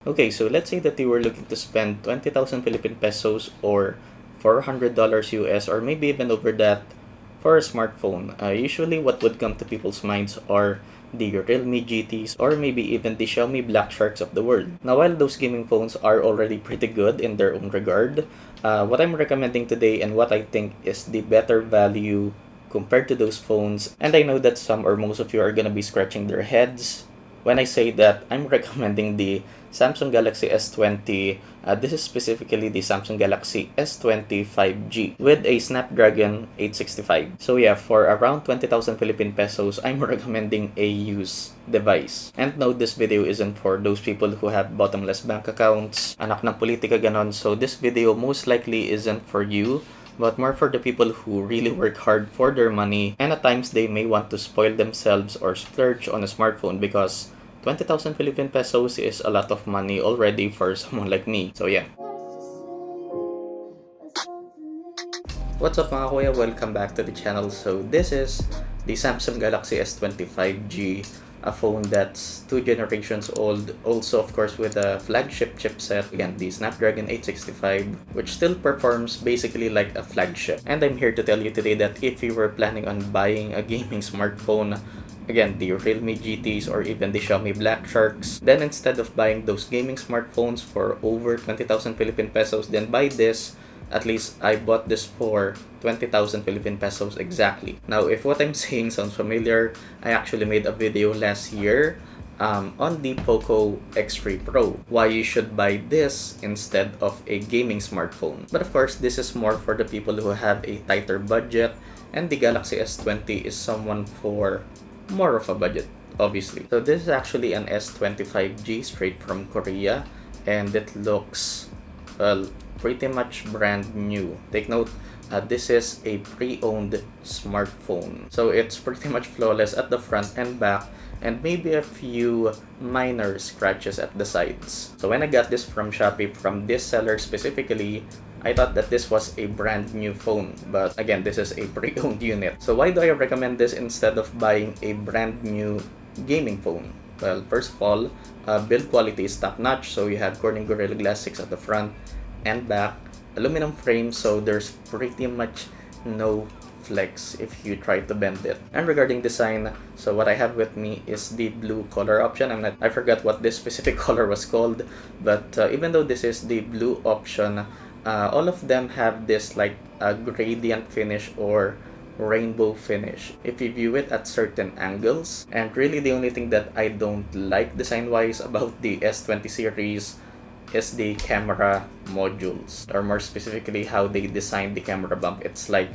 Okay, so let's say that you were looking to spend 20,000 Philippine pesos or $400 US or maybe even over that for a smartphone. Usually what would come to people's minds are the Realme GTs or maybe even the Xiaomi Black Sharks of the world. Now while those gaming phones are already pretty good in their own regard, what I'm recommending today and what I think is the better value compared to those phones, and I know that some or most of you are gonna be scratching their heads when I say that I'm recommending the Samsung Galaxy S20. This is specifically the Samsung Galaxy S20 5G with a Snapdragon 865. So yeah, for around 20,000 Philippine pesos, I'm recommending a used device. And no, this video isn't for those people who have bottomless bank accounts, anak ng politika ganon. So this video most likely isn't for you, but more for the people who really work hard for their money, and at times they may want to spoil themselves or splurge on a smartphone because 20,000 Philippine pesos is a lot of money already for someone like me. So yeah. What's up mga kuya? Welcome back to the channel. So this is the Samsung Galaxy S20 5G, a phone that's 2 generations old, also of course with a flagship chipset, again the Snapdragon 865, which still performs basically like a flagship. And I'm here to tell you today that if you were planning on buying a gaming smartphone, again the Realme GTs or even the Xiaomi Black Sharks, then instead of buying those gaming smartphones for over 20,000 Philippine pesos, then buy this. At least I bought this for 20,000 Philippine pesos exactly. Now, if what I'm saying sounds familiar, I actually made a video last year on the Poco X3 Pro, why you should buy this instead of a gaming smartphone. But of course, this is more for the people who have a tighter budget, and the Galaxy S20 is someone for more of a budget, obviously. So this is actually an S25G straight from Korea, and it looks, well, pretty much brand new. Take note, this is a pre-owned smartphone. So it's pretty much flawless at the front and back, and maybe a few minor scratches at the sides. So when I got this from Shopee, from this seller specifically, I thought that this was a brand new phone, but again, this is a pre-owned unit. So why do I recommend this instead of buying a brand new gaming phone? Well, first of all, build quality is top-notch. So you have Corning Gorilla Glass 6 at the front and back, aluminum frame, so there's pretty much no flex if you try to bend it. And regarding design, so what I have with me is the blue color option. I forgot what this specific color was called, but even though this is the blue option, all of them have this like a gradient finish or rainbow finish if you view it at certain angles. And really the only thing that I don't like design wise about the S20 series is the camera modules, or more specifically how they designed the camera bump. It's like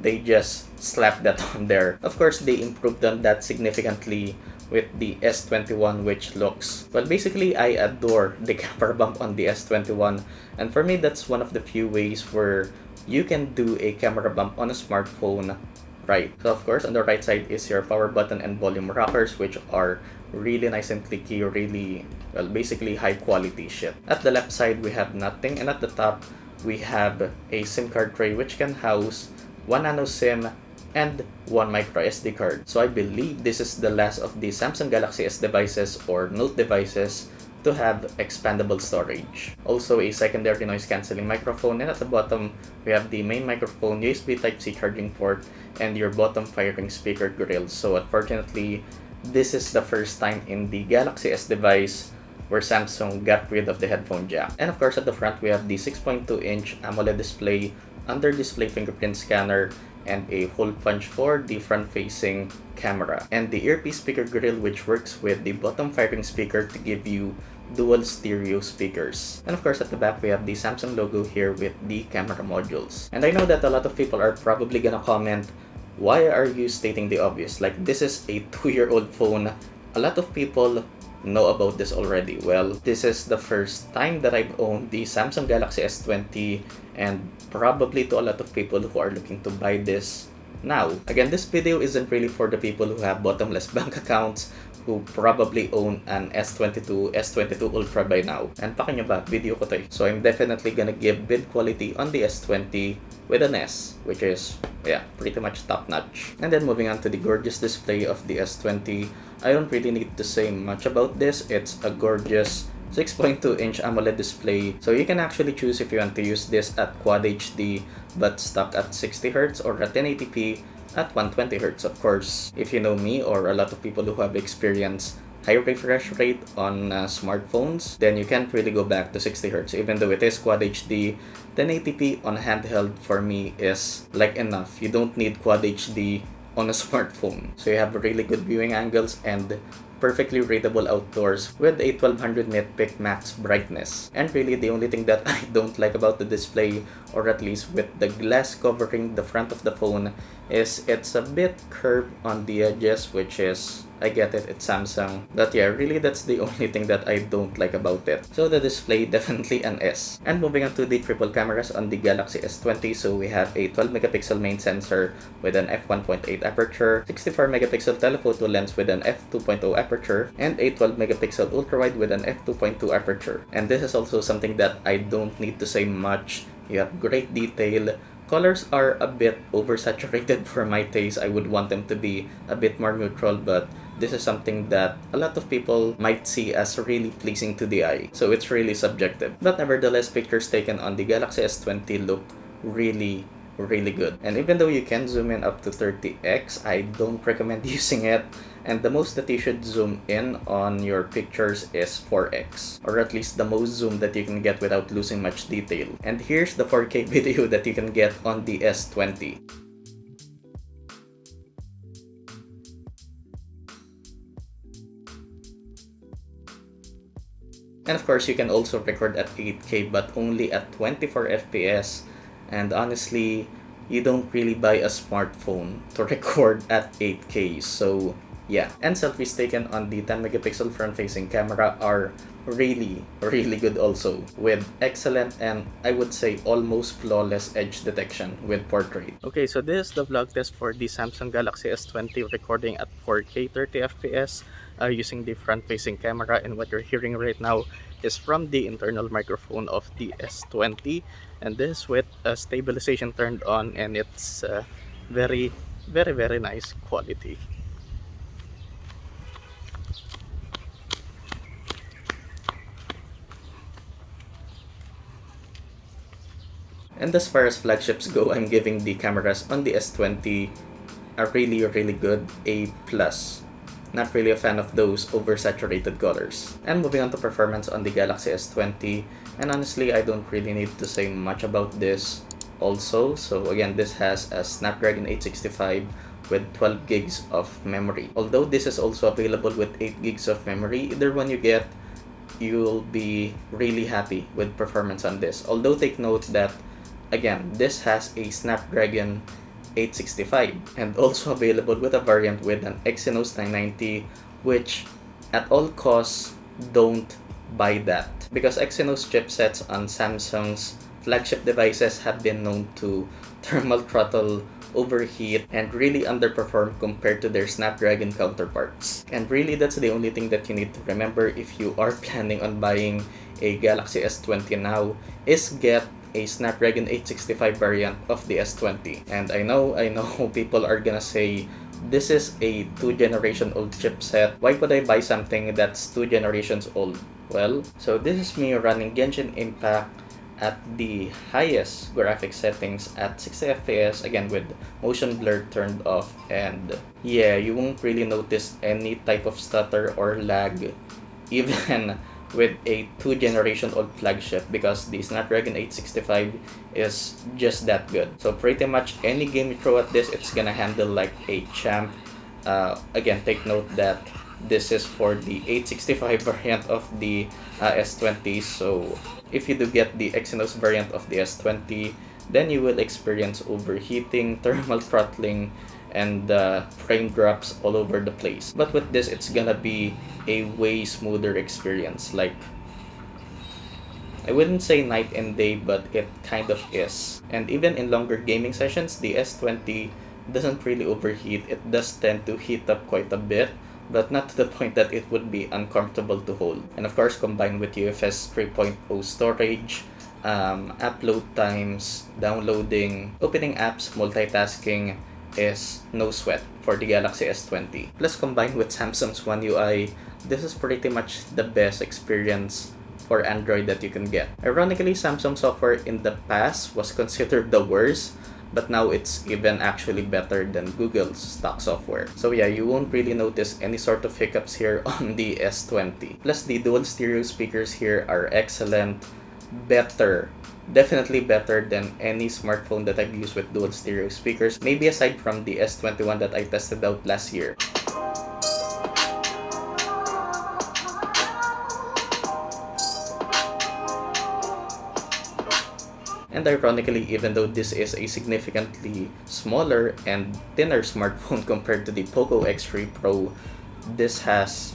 they just slapped that on there. Of course, they improved on that significantly with the S21, which looks, well, basically I adore the camera bump on the S21, and for me that's one of the few ways where you can do a camera bump on a smartphone right. So of course on the right side is your power button and volume rockers, which are really nice and clicky, really, well, basically high quality shit. At the left side we have nothing, and at the top we have a SIM card tray which can house 1 nano SIM and 1 micro SD card. So I believe this is the last of the Samsung Galaxy S devices or Note devices to have expandable storage. Also a secondary noise cancelling microphone, and at the bottom we have the main microphone, USB Type-C charging port, and your bottom firing speaker grill. So unfortunately, this is the first time in the Galaxy S device where Samsung got rid of the headphone jack. And of course at the front we have the 6.2-inch AMOLED display, under display fingerprint scanner, and a hole punch for the front-facing camera, and the earpiece speaker grill, which works with the bottom firing speaker to give you dual stereo speakers. And of course at the back we have the Samsung logo here with the camera modules. And I know that a lot of people are probably gonna comment, why are you stating the obvious? Like, this is a 2-year-old phone. A lot of people know about this already. Well, this is the first time that I've owned the Samsung Galaxy S20, and probably to a lot of people who are looking to buy this now. Again, this video isn't really for the people who have bottomless bank accounts, who probably own an S22, S22 Ultra by now. And pakin nyo ba, video ko to eh. So I'm definitely gonna give build quality on the S20 with an S, which is, yeah, pretty much top-notch. And then moving on to the gorgeous display of the S20, I don't really need to say much about this. It's a gorgeous 6.2-inch AMOLED display. So you can actually choose if you want to use this at Quad HD but stuck at 60Hz or at 1080p at 120Hz, of course. If you know me or a lot of people who have experienced high refresh rate on smartphones, then you can't really go back to 60Hz. Even though it is Quad HD, 1080p on handheld for me is like enough. You don't need Quad HD on a smartphone. So you have really good viewing angles and perfectly readable outdoors with a 1200 nit pick max brightness. And really the only thing that I don't like about the display, or at least with the glass covering the front of the phone, is it's a bit curved on the edges, which is, I get it, it's Samsung. But yeah, really that's the only thing that I don't like about it. So the display, definitely an S. And moving on to the triple cameras on the Galaxy S20, so we have a 12 megapixel main sensor with an f1.8 aperture, 64 megapixel telephoto lens with an f2.0 aperture, and a 12 megapixel ultrawide with an f2.2 aperture. And this is also something that I don't need to say much. You have great detail. Colors are a bit oversaturated for my taste. I would want them to be a bit more neutral, but this is something that a lot of people might see as really pleasing to the eye. So it's really subjective. But nevertheless, pictures taken on the Galaxy S20 look really good. And even though you can zoom in up to 30x, I don't recommend using it. And the most that you should zoom in on your pictures is 4x, or at least the most zoom that you can get without losing much detail. And here's the 4K video that you can get on the S20. And of course, you can also record at 8K but only at 24 FPS. And honestly, you don't really buy a smartphone to record at 8K. So yeah, and selfies taken on the 10 megapixel front-facing camera are really good also, with excellent and I would say almost flawless edge detection with portrait. Okay, so this is the vlog test for the Samsung Galaxy S20 recording at 4K 30 FPS using the front-facing camera, and what you're hearing right now is from the internal microphone of the S20, and this with stabilization turned on, and it's very nice quality. And as far as flagships go, I'm giving the cameras on the S20 a really good A+. Not really a fan of those oversaturated colors. And moving on to performance on the Galaxy S20, and honestly I don't really need to say much about this also. So again, this has a Snapdragon 865 with 12 gigs of memory. Although this is also available with 8 gigs of memory, either one you get, you'll be really happy with performance on this. Although take note that again, this has a Snapdragon 865 and also available with a variant with an Exynos 990, which at all costs don't buy that, because Exynos chipsets on Samsung's flagship devices have been known to thermal throttle, overheat, and really underperform compared to their Snapdragon counterparts. And really that's the only thing that you need to remember if you are planning on buying a Galaxy S20 now, is get a Snapdragon 865 variant of the S20. And I know people are gonna say, this is a 2-generation old chipset, why would I buy something that's 2 generations old? Well, so this is me running Genshin Impact at the highest graphic settings at 60 FPS, again with motion blur turned off, and yeah, you won't really notice any type of stutter or lag even with a 2-generation old flagship, because the Snapdragon 865 is just that good. So pretty much any game you throw at this, it's gonna handle like a champ. Again, take note that this is for the 865 variant of the S20, so if you do get the Exynos variant of the S20, then you will experience overheating, thermal throttling, and frame drops all over the place. But with this, it's gonna be a way smoother experience. Like, I wouldn't say night and day, but it kind of is. And even in longer gaming sessions, the S20 doesn't really overheat. It does tend to heat up quite a bit, but not to the point that it would be uncomfortable to hold. And of course, combined with UFS 3.0 storage, upload times, downloading, opening apps, multitasking is no sweat for the Galaxy S20. Plus, combined with Samsung's One UI, this is pretty much the best experience for Android that you can get. Ironically, Samsung software in the past was considered the worst, but now it's even actually better than Google's stock software. So yeah, you won't really notice any sort of hiccups here on the S20. Plus, the dual stereo speakers here are excellent, better, definitely better than any smartphone that I've used with dual stereo speakers, maybe aside from the S21 that I tested out last year. And ironically, even though this is a significantly smaller and thinner smartphone compared to the Poco X3 Pro, this has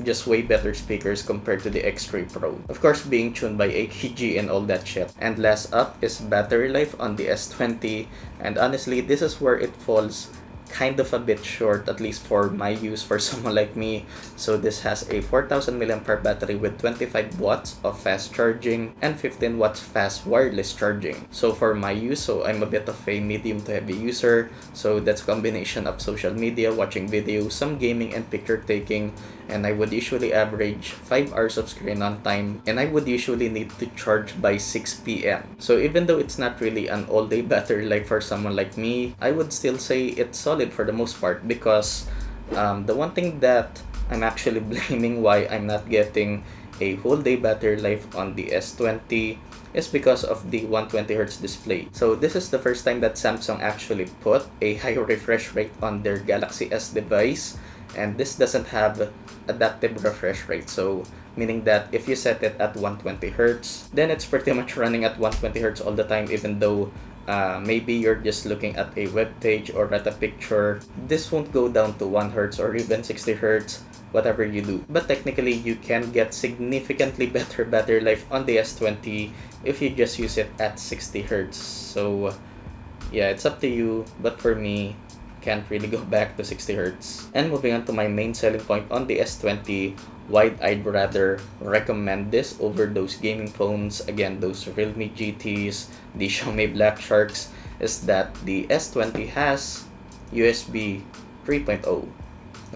just way better speakers compared to the X3 Pro. Of course, being tuned by AKG and all that shit. And last up is battery life on the S20, and honestly, this is where it falls kind of a bit short, at least for my use, for someone like me. So this has a 4000 mAh battery with 25 watts of fast charging and 15 watts fast wireless charging. So for my use, so I'm a bit of a medium to heavy user, so that's a combination of social media, watching videos, some gaming and picture taking, and I would usually average 5 hours of screen on time, and I would usually need to charge by 6 p.m. So even though it's not really an all-day battery life for someone like me, I would still say it's solid for the most part, because the one thing that I'm actually blaming why I'm not getting a whole day battery life on the S20 is because of the 120Hz display. So this is the first time that Samsung actually put a high refresh rate on their Galaxy S device, and this doesn't have adaptive refresh rate. So meaning that if you set it at 120Hz, then it's pretty much running at 120Hz all the time, even though maybe you're just looking at a web page or at a picture. This won't go down to 1 Hz or even 60 Hz, whatever you do. But technically, you can get significantly better battery life on the S20 if you just use it at 60 Hz. So yeah, it's up to you, but for me, can't really go back to 60 Hz. And moving on to my main selling point on the S20, why I'd rather recommend this over those gaming phones, again, those Realme GTs, the Xiaomi Black Sharks, is that the S20 has USB 3.0.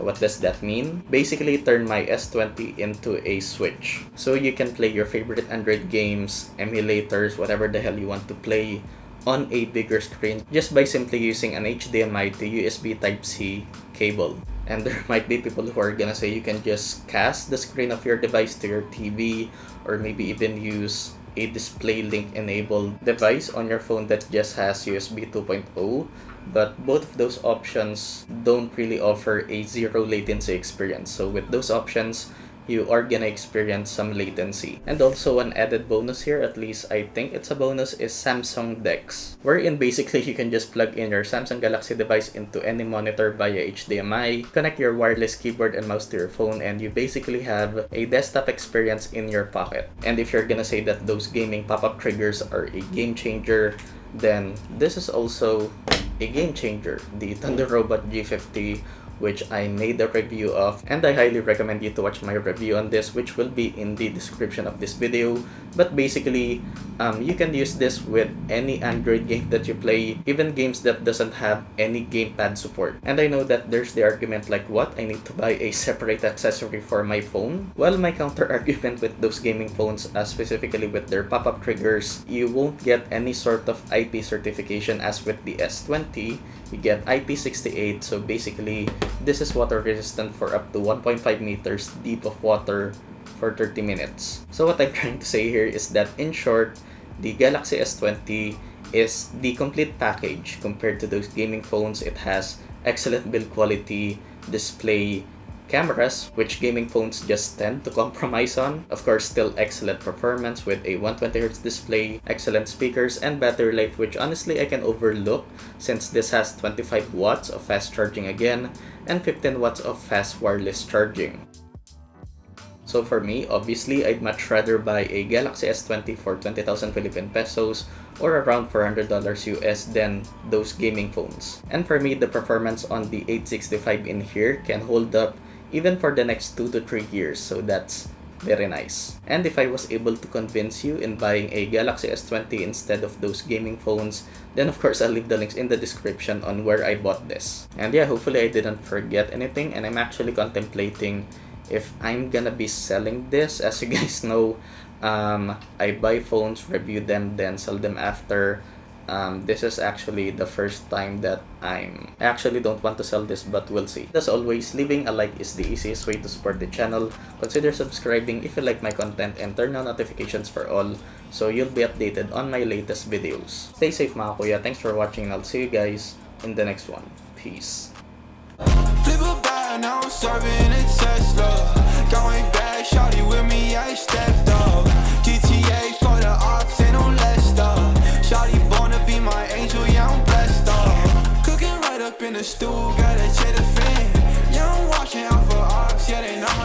What does that mean? Basically, turn my S20 into a Switch. So you can play your favorite Android games, emulators, whatever the hell you want to play on a bigger screen just by simply using an HDMI to USB Type-C cable. And there might be people who are gonna say you can just cast the screen of your device to your TV, or maybe even use a display link enabled device on your phone that just has USB 2.0, but both of those options don't really offer a zero latency experience. So with those options, you are gonna experience some latency. And also an added bonus here, at least I think it's a bonus, is Samsung DeX, wherein basically you can just plug in your Samsung Galaxy device into any monitor via HDMI, connect your wireless keyboard and mouse to your phone, and you basically have a desktop experience in your pocket. And if you're gonna say that those gaming pop-up triggers are a game changer, then this is also a game changer, the Thunder Robot G50, which I made a review of, and I highly recommend you to watch my review on this, which will be in the description of this video. But basically, you can use this with any Android game that you play, even games that doesn't have any gamepad support. And I know that there's the argument like, what, I need to buy a separate accessory for my phone? Well, my counter argument with those gaming phones, specifically with their pop-up triggers, you won't get any sort of IP certification as with the S20. You get IP68, so basically this is water resistant for up to 1.5 meters deep of water for 30 minutes. So what I'm trying to say here is that, in short, the Galaxy S20 is the complete package compared to those gaming phones. It has excellent build quality, display, cameras, which gaming phones just tend to compromise on. Of course, still excellent performance with a 120Hz display, excellent speakers, and battery life, which honestly I can overlook since this has 25 watts of fast charging again, and 15 watts of fast wireless charging. So for me, obviously, I'd much rather buy a Galaxy S20 for 20,000 Philippine pesos or around $400 US than those gaming phones. And for me, the performance on the 865 in here can hold up even for the next 2 to 3 years, so that's very nice. And if I was able to convince you in buying a Galaxy S20 instead of those gaming phones, then of course I'll leave the links in the description on where I bought this. And yeah, hopefully I didn't forget anything, and I'm actually contemplating if I'm gonna be selling this. As you guys know, I buy phones, review them, then sell them after. This is actually the first time that I actually don't want to sell this, but we'll see. As always, leaving a like is the easiest way to support the channel. Consider subscribing if you like my content and turn on notifications for all so you'll be updated on my latest videos. Stay safe mga kuya. Thanks for watching and I'll see you guys in the next one. Peace. Flip a bag, now I'm serving a Tesla. Going back, shawty with me, I stepped up. GTA for the ops, ain't no less stuff. Shawty born to be my angel, yeah, I'm blessed up. Cooking right up in the stew, gotta check the fan. Yeah, I'm watching out for ops, yeah, they know